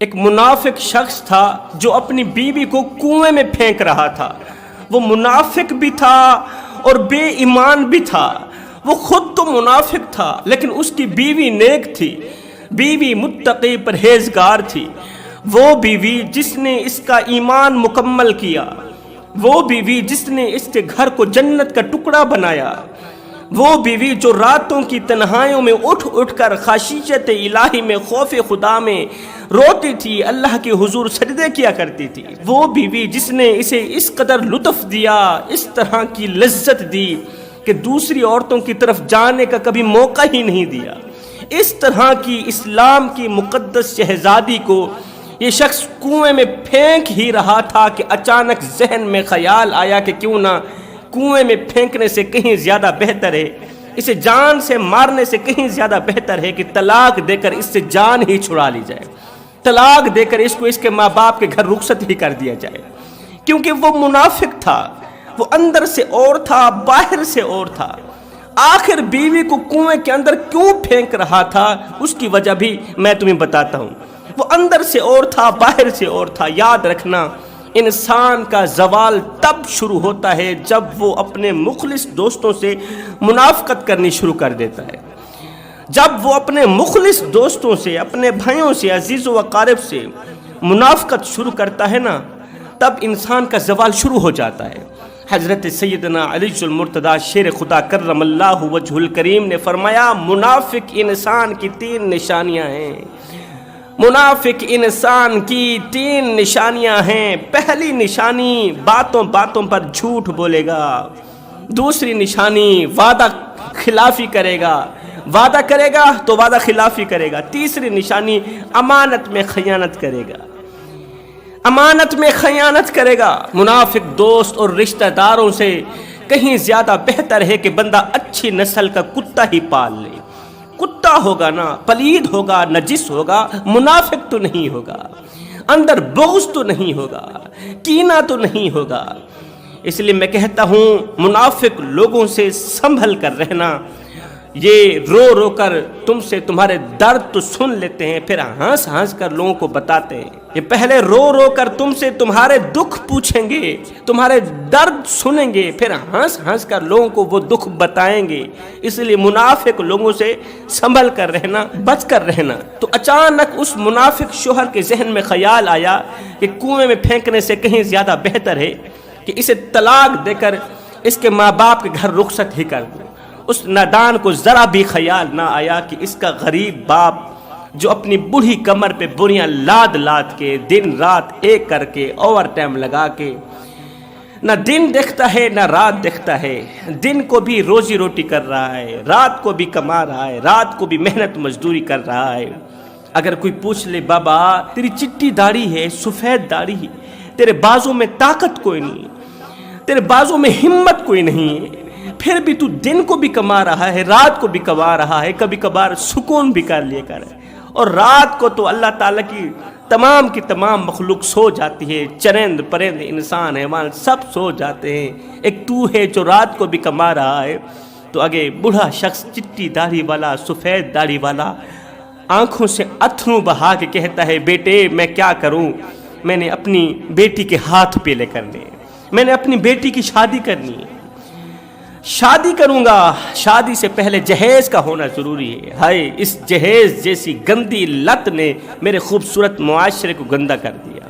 ایک منافق شخص تھا جو اپنی بیوی کو کنویں میں پھینک رہا تھا۔ وہ منافق بھی تھا اور بے ایمان بھی تھا۔ وہ خود تو منافق تھا لیکن اس کی بیوی نیک تھی، بیوی متقی پرہیزگار تھی۔ وہ بیوی جس نے اس کا ایمان مکمل کیا، وہ بیوی جس نے اس کے گھر کو جنت کا ٹکڑا بنایا، وہ بیوی جو راتوں کی تنہائیوں میں اٹھ اٹھ کر خشیت الہی میں خوف خدا میں روتی تھی، اللہ کے حضور سجدے کیا کرتی تھی، وہ بیوی جس نے اسے اس قدر لطف دیا، اس طرح کی لذت دی کہ دوسری عورتوں کی طرف جانے کا کبھی موقع ہی نہیں دیا۔ اس طرح کی اسلام کی مقدس شہزادی کو یہ شخص کنویں میں پھینک ہی رہا تھا کہ اچانک ذہن میں خیال آیا کہ کیوں نہ کنویں میں پھینکنے سے کہیں زیادہ بہتر ہے، اسے جان سے مارنے سے کہیں زیادہ بہتر ہے کہ طلاق دے کر اس سے جان ہی چھڑا لی جائے، طلاق دے کر اس کو اس کے ماں باپ کے گھر رخصت ہی کر دیا جائے، کیونکہ وہ منافق تھا، وہ اندر سے اور تھا باہر سے اور تھا۔ آخر بیوی کو کنویں کے اندر کیوں پھینک رہا تھا اس کی وجہ بھی میں تمہیں بتاتا ہوں۔ وہ اندر سے اور تھا باہر سے اور تھا۔ یاد رکھنا، انسان کا زوال تب شروع ہوتا ہے جب وہ اپنے مخلص دوستوں سے منافقت کرنی شروع کر دیتا ہے۔ جب وہ اپنے مخلص دوستوں سے، اپنے بھائیوں سے، عزیز و اقارب سے منافقت شروع کرتا ہے نا، تب انسان کا زوال شروع ہو جاتا ہے۔ حضرت سیدنا علی المرتضیٰ شیر خدا کرم اللہ وجہ الکریم نے فرمایا، منافق انسان کی 3 نشانیاں ہیں۔ منافق انسان کی 3 نشانیاں ہیں۔ پہلی نشانی، باتوں باتوں پر جھوٹ بولے گا۔ دوسری نشانی، وعدہ خلافی کرے گا، وعدہ کرے گا تو وعدہ خلافی کرے گا۔ تیسری نشانی، امانت میں خیانت کرے گا، امانت میں خیانت کرے گا۔ منافق دوست اور رشتہ داروں سے کہیں زیادہ بہتر ہے کہ بندہ اچھی نسل کا کتا ہی پال لے۔ کتا ہوگا نا، پلید ہوگا، نجس ہوگا، منافق تو نہیں ہوگا، اندر بغض تو نہیں ہوگا، کینہ تو نہیں ہوگا۔ اس لیے میں کہتا ہوں، منافق لوگوں سے سنبھل کر رہنا۔ یہ رو رو کر تم سے تمہارے درد تو سن لیتے ہیں، پھر ہنس ہنس کر لوگوں کو بتاتے ہیں۔ یہ پہلے رو رو کر تم سے تمہارے دکھ پوچھیں گے، تمہارے درد سنیں گے، پھر ہنس ہنس کر لوگوں کو وہ دکھ بتائیں گے۔ اس لیے منافق لوگوں سے سنبھل کر رہنا، بچ کر رہنا۔ تو اچانک اس منافق شوہر کے ذہن میں خیال آیا کہ کنویں میں پھینکنے سے کہیں زیادہ بہتر ہے کہ اسے طلاق دے کر اس کے ماں باپ کے گھر رخصت ہی کر دوں۔ اس نادان کو ذرا بھی خیال نہ آیا کہ اس کا غریب باپ جو اپنی بوڑھی کمر پہ بوریاں لاد لاد کے دن رات ایک کر کے اوور ٹائم لگا کے نہ دن دیکھتا ہے نہ رات دیکھتا ہے، دن کو بھی روزی روٹی کر رہا ہے، رات کو بھی کما رہا ہے، رات کو بھی محنت مزدوری کر رہا ہے۔ اگر کوئی پوچھ لے، بابا تیری چٹی داڑھی ہے، سفید داڑھی ہے، تیرے بازوں میں طاقت کوئی نہیں، تیرے بازوں میں ہمت کوئی نہیں ہے، پھر بھی تو دن کو بھی کما رہا ہے، رات کو بھی کما رہا ہے، کبھی کبھار سکون بھی کر لیا کر، اور رات کو تو اللہ تعالیٰ کی تمام مخلوق سو جاتی ہے، چرند پرند انسان حیوان سب سو جاتے ہیں، ایک تو ہے جو رات کو بھی کما رہا ہے۔ تو آگے بوڑھا شخص چٹی داڑھی والا، سفید داڑھی والا، آنکھوں سے اتھرو بہا کے کہتا ہے، بیٹے میں کیا کروں، میں نے اپنی بیٹی کے ہاتھ پیلے کرنے، میں نے اپنی بیٹی کی شادی کرنی ہے، شادی کروں گا، شادی سے پہلے جہیز کا ہونا ضروری ہے۔ ہائے، اس جہیز جیسی گندی لت نے میرے خوبصورت معاشرے کو گندا کر دیا۔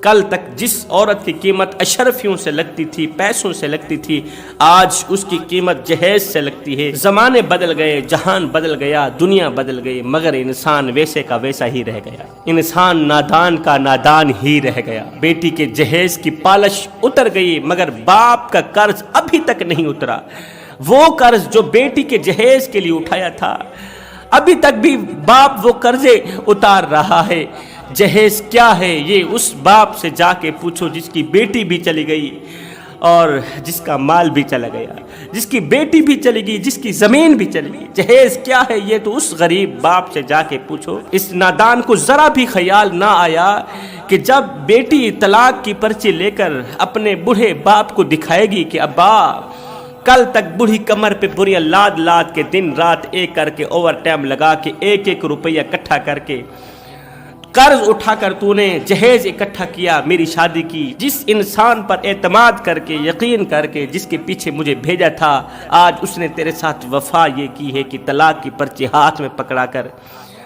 کل تک جس عورت کی قیمت اشرفیوں سے لگتی تھی، پیسوں سے لگتی تھی، آج اس کی قیمت جہیز سے لگتی ہے۔ زمانے بدل گئے، جہان بدل گیا، دنیا بدل گئی، مگر انسان ویسے کا ویسا ہی رہ گیا، انسان نادان کا نادان ہی رہ گیا۔ بیٹی کے جہیز کی پالش اتر گئی مگر باپ کا قرض ابھی تک نہیں اترا۔ وہ قرض جو بیٹی کے جہیز کے لیے اٹھایا تھا، ابھی تک بھی باپ وہ قرضے اتار رہا ہے۔ جہیز کیا ہے یہ اس باپ سے جا کے پوچھو جس کی بیٹی بھی چلی گئی اور جس کا مال بھی چلا گیا، جس کی بیٹی بھی چلی گئی، جس کی زمین بھی چلی گئی۔ جہیز کیا ہے یہ تو اس غریب باپ سے جا کے پوچھو۔ اس نادان کو ذرا بھی خیال نہ آیا کہ جب بیٹی طلاق کی پرچی لے کر اپنے بوڑھے باپ کو دکھائے گی کہ ابا کل تک بوڑھی کمر پہ بوریاں لاد لاد کے دن رات ایک کر کے اوور ٹائم لگا کے 1-1 روپیہ اکٹھا کر کے قرض اٹھا کر تو نے جہیز اکٹھا کیا میری شادی کی، جس انسان پر اعتماد کر کے یقین کر کے جس کے پیچھے مجھے بھیجا تھا، آج اس نے تیرے ساتھ وفا یہ کی ہے کہ طلاق کی پرچی ہاتھ میں پکڑا کر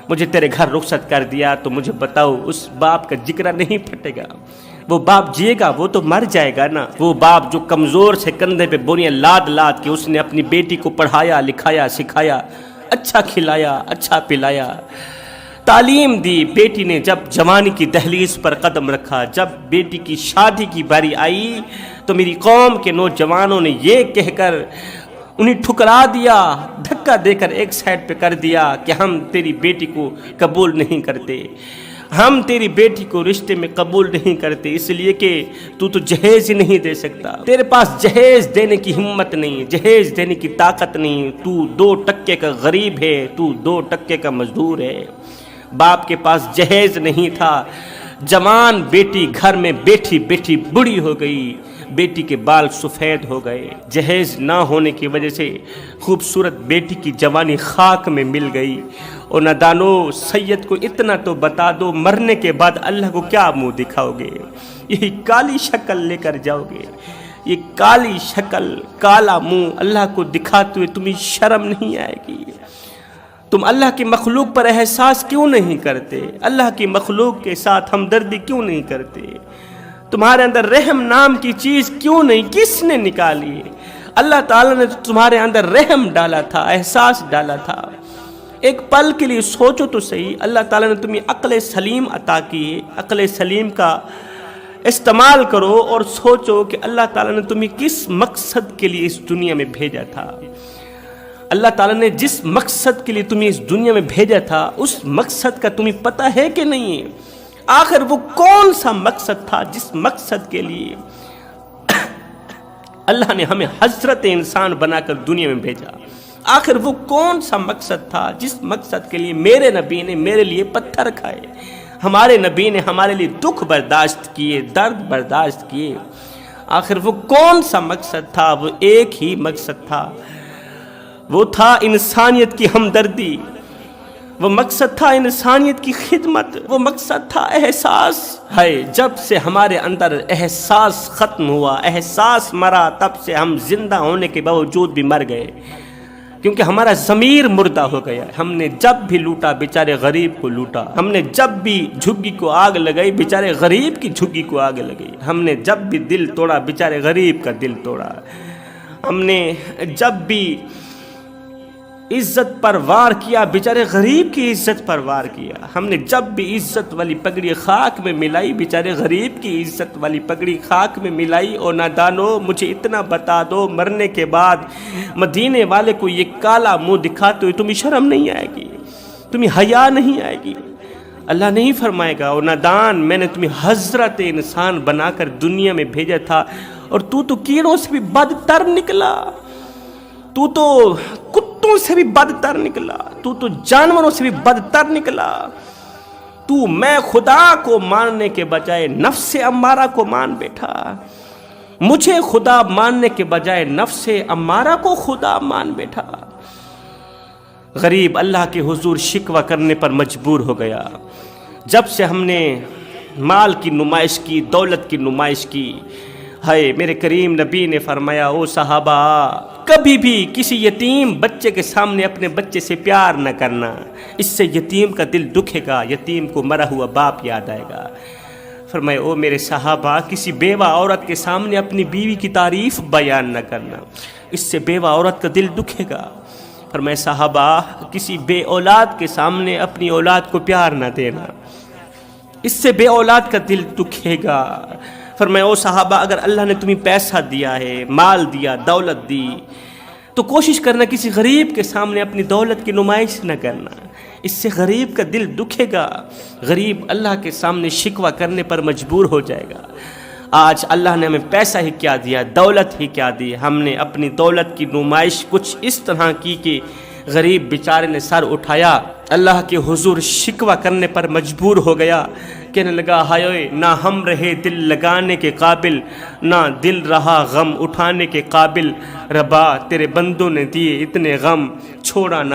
مجھے تیرے گھر رخصت کر دیا، تو مجھے بتاؤ اس باپ کا جگرا نہیں پھٹے گا؟ وہ باپ جیے گا، وہ تو مر جائے گا نا۔ وہ باپ جو کمزور سے کندھے پہ بوریاں لاد لاد کے اس نے اپنی بیٹی کو پڑھایا لکھایا سکھایا، اچھا کھلایا اچھا پلایا، تعلیم دی، بیٹی نے جب جوانی کی دہلیز پر قدم رکھا، جب بیٹی کی شادی کی باری آئی تو میری قوم کے نوجوانوں نے یہ کہہ کر انہیں ٹھکرا دیا، دھکا دے کر ایک سائڈ پہ کر دیا کہ ہم تیری بیٹی کو قبول نہیں کرتے، ہم تیری بیٹی کو رشتے میں قبول نہیں کرتے، اس لیے کہ تو جہیز ہی نہیں دے سکتا، تیرے پاس جہیز دینے کی ہمت نہیں، جہیز دینے کی طاقت نہیں، تو 2% کا غریب ہے، تو 2% کا مزدور ہے۔ باپ کے پاس جہیز نہیں تھا، جوان بیٹی گھر میں بیٹھی بیٹھی بڑی ہو گئی، بیٹی کے بال سفید ہو گئے، جہیز نہ ہونے کی وجہ سے خوبصورت بیٹی کی جوانی خاک میں مل گئی۔ اور نادانو، سید کو اتنا تو بتا دو، مرنے کے بعد اللہ کو کیا منہ دکھاؤ گے؟ یہی کالی شکل لے کر جاؤ گے؟ یہ کالی شکل کالا منہ اللہ کو دکھاتے ہوئے تمہیں شرم نہیں آئے گی؟ تم اللہ کی مخلوق پر احساس کیوں نہیں کرتے؟ اللہ کی مخلوق کے ساتھ ہمدردی کیوں نہیں کرتے؟ تمہارے اندر رحم نام کی چیز کیوں نہیں؟ کس نے نکالی؟ اللہ تعالیٰ نے تمہارے اندر رحم ڈالا تھا، احساس ڈالا تھا۔ ایک پل کے لیے سوچو تو صحیح، اللہ تعالیٰ نے تمہیں عقل سلیم عطا کی ہے، عقل سلیم کا استعمال کرو اور سوچو کہ اللہ تعالیٰ نے تمہیں کس مقصد کے لیے اس دنیا میں بھیجا تھا۔ اللہ تعالیٰ نے جس مقصد کے لیے تمہیں اس دنیا میں بھیجا تھا، اس مقصد کا تمہیں پتہ ہے کہ نہیں ہے؟ آخر وہ کون سا مقصد تھا جس مقصد کے لیے اللہ نے ہمیں حضرت انسان بنا کر دنیا میں بھیجا؟ آخر وہ کون سا مقصد تھا جس مقصد کے لیے میرے نبی نے میرے لیے پتھر کھائے، ہمارے نبی نے ہمارے لیے دکھ برداشت کیے، درد برداشت کیے؟ آخر وہ کون سا مقصد تھا؟ وہ ایک ہی مقصد تھا، وہ تھا انسانیت کی ہمدردی، وہ مقصد تھا انسانیت کی خدمت، وہ مقصد تھا احساس۔ ہے جب سے ہمارے اندر احساس ختم ہوا، احساس مرا، تب سے ہم زندہ ہونے کے باوجود بھی مر گئے، کیونکہ ہمارا ضمیر مردہ ہو گیا۔ ہم نے جب بھی لوٹا بیچارے غریب کو لوٹا، ہم نے جب بھی جھگی کو آگ لگائی بیچارے غریب کی جھگی کو آگ لگائی، ہم نے جب بھی دل توڑا بیچارے غریب کا دل توڑا، ہم نے جب بھی عزت پر وار کیا بیچارے غریب کی عزت پر وار کیا، ہم نے جب بھی عزت والی پگڑی خاک میں ملائی بیچارے غریب کی عزت والی پگڑی خاک میں ملائی۔ اور نادانو، مجھے اتنا بتا دو، مرنے کے بعد مدینے والے کو یہ کالا منہ دکھاتے ہوئے تمہیں شرم نہیں آئے گی؟ تمہیں حیا نہیں آئے گی؟ اللہ نہیں فرمائے گا، اور نادان، میں نے تمہیں حضرت انسان بنا کر دنیا میں بھیجا تھا، اور تو کیڑوں سے بھی بدتر نکلا، تو کتوں سے بھی بدتر نکلا، تو جانوروں سے بھی بدتر نکلا۔ تو میں خدا کو ماننے کے بجائے نفس امارہ کو مان بیٹھا، مجھے خدا ماننے کے بجائے نفس امارہ کو خدا مان بیٹھا۔ غریب اللہ کے حضور شکوہ کرنے پر مجبور ہو گیا۔ جب سے ہم نے مال کی نمائش کی، دولت کی نمائش کی، ہے میرے کریم نبی نے فرمایا، او صحابہ، کبھی بھی کسی یتیم بچے کے سامنے اپنے بچے سے پیار نہ کرنا، اس سے یتیم کا دل دکھے گا، یتیم کو مرا ہوا باپ یاد آئے گا۔ فرمایا، او میرے صحابہ، کسی بیوہ عورت کے سامنے اپنی بیوی کی تعریف بیان نہ کرنا، اس سے بیوہ عورت کا دل دکھے گا۔ فرمایا، صحابہ، کسی بے اولاد کے سامنے اپنی اولاد کو پیار نہ دینا، اس سے بے اولاد کا دل دکھے گا۔ فرمایا، او صحابہ، اگر اللہ نے تمہیں پیسہ دیا ہے، مال دیا، دولت دی، تو کوشش کرنا کسی غریب کے سامنے اپنی دولت کی نمائش نہ کرنا، اس سے غریب کا دل دکھے گا، غریب اللہ کے سامنے شکوہ کرنے پر مجبور ہو جائے گا۔ آج اللہ نے ہمیں پیسہ ہی کیا دیا، دولت ہی کیا دی، ہم نے اپنی دولت کی نمائش کچھ اس طرح کی کہ غریب بیچارے نے سر اٹھایا، اللہ کے حضور شکوہ کرنے پر مجبور ہو گیا، کہنے لگا، ہائے، نہ ہم رہے دل لگانے کے قابل، نہ دل رہا غم اٹھانے کے قابل، ربا تیرے بندوں نے دیے اتنے غم، چھوڑا نہ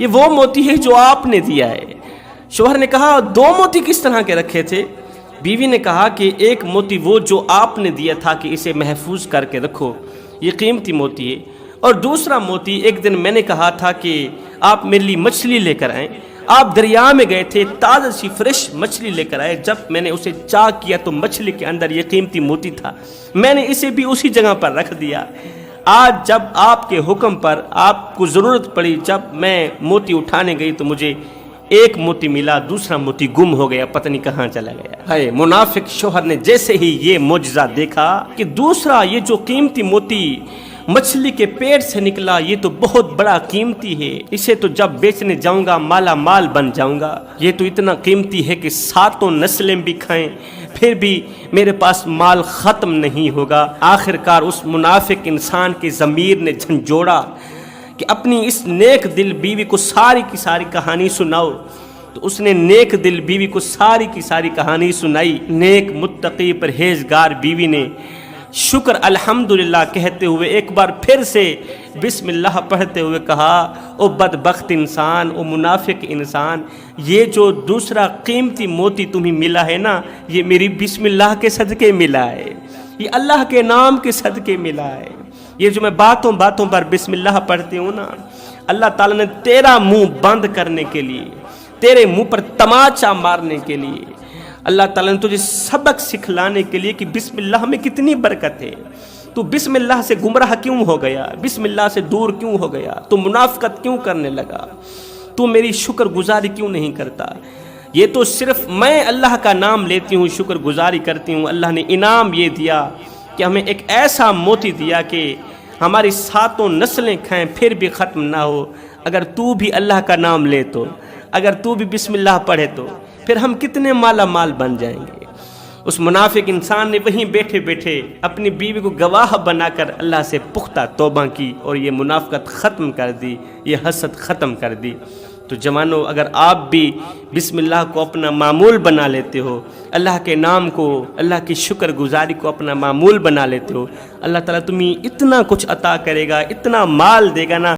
یہ وہ موتی ہے جو آپ نے دیا ہے۔ شوہر نے کہا 2 موتی کس طرح کے رکھے تھے؟ بیوی نے کہا کہ ایک موتی وہ جو آپ نے دیا تھا کہ اسے محفوظ کر کے رکھو، یہ قیمتی موتی ہے، اور دوسرا موتی ایک دن میں نے کہا تھا کہ آپ میرے لیے مچھلی لے کر آئیں، آپ دریا میں گئے تھے، تازہ سی فریش مچھلی لے کر آئے، جب میں نے اسے چاک کیا تو مچھلی کے اندر یہ قیمتی موتی تھا، میں نے اسے بھی اسی جگہ پر رکھ دیا۔ آج جب آپ کے حکم پر آپ کو ضرورت پڑی، جب میں موتی اٹھانے گئی تو مجھے ایک موتی ملا، دوسرا موتی گم ہو گیا، پتہ نہیں کہاں چلا گیا۔ ہائے، منافق شوہر نے جیسے ہی یہ معجزہ دیکھا کہ دوسرا یہ جو قیمتی موتی مچھلی کے پیٹ سے نکلا یہ تو بہت بڑا قیمتی ہے، اسے تو جب بیچنے جاؤں گا مالا مال بن جاؤں گا، یہ تو اتنا قیمتی ہے کہ 7 نسلیں بھی کھائیں پھر بھی میرے پاس مال ختم نہیں ہوگا۔ آخر کار اس منافق انسان کے ضمیر نے جھنجھوڑا کہ اپنی اس نیک دل بیوی کو ساری کی ساری کہانی سناؤ، تو اس نے نیک دل بیوی کو ساری کی ساری کہانی سنائی۔ نیک متقی پرہیزگار بیوی نے شکر الحمدللہ کہتے ہوئے ایک بار پھر سے بسم اللہ پڑھتے ہوئے کہا، او بدبخت انسان، او منافق انسان، یہ جو دوسرا قیمتی موتی تمہیں ملا ہے نا، یہ میری بسم اللہ کے صدقے ملا ہے، یہ اللہ کے نام کے صدقے ملا ہے۔ یہ جو میں باتوں باتوں پر بسم اللہ پڑھتی ہوں نا، اللہ تعالیٰ نے تیرا منہ بند کرنے کے لیے، تیرے منہ پر تماچا مارنے کے لیے، اللہ تعالیٰ نے تجھے سبق سکھلانے کے لیے کہ بسم اللہ میں کتنی برکت ہے۔ تو بسم اللہ سے گمراہ کیوں ہو گیا؟ بسم اللہ سے دور کیوں ہو گیا؟ تو منافقت کیوں کرنے لگا؟ تو میری شکر گزاری کیوں نہیں کرتا؟ یہ تو صرف میں اللہ کا نام لیتی ہوں، شکر گزاری کرتی ہوں، اللہ نے انعام یہ دیا کہ ہمیں ایک ایسا موتی دیا کہ ہماری 7 نسلیں کھائیں پھر بھی ختم نہ ہو۔ اگر تو بھی اللہ کا نام لے تو، اگر تو بھی بسم اللہ پڑھے تو پھر ہم کتنے مالا مال بن جائیں گے۔ اس منافق انسان نے وہیں بیٹھے بیٹھے اپنی بیوی کو گواہ بنا کر اللہ سے پختہ توبہ کی اور یہ منافقت ختم کر دی، یہ حسد ختم کر دی۔ تو جوانوں، اگر آپ بھی بسم اللہ کو اپنا معمول بنا لیتے ہو، اللہ کے نام کو، اللہ کی شکر گزاری کو اپنا معمول بنا لیتے ہو، اللہ تعالیٰ تمہیں اتنا کچھ عطا کرے گا، اتنا مال دے گا نا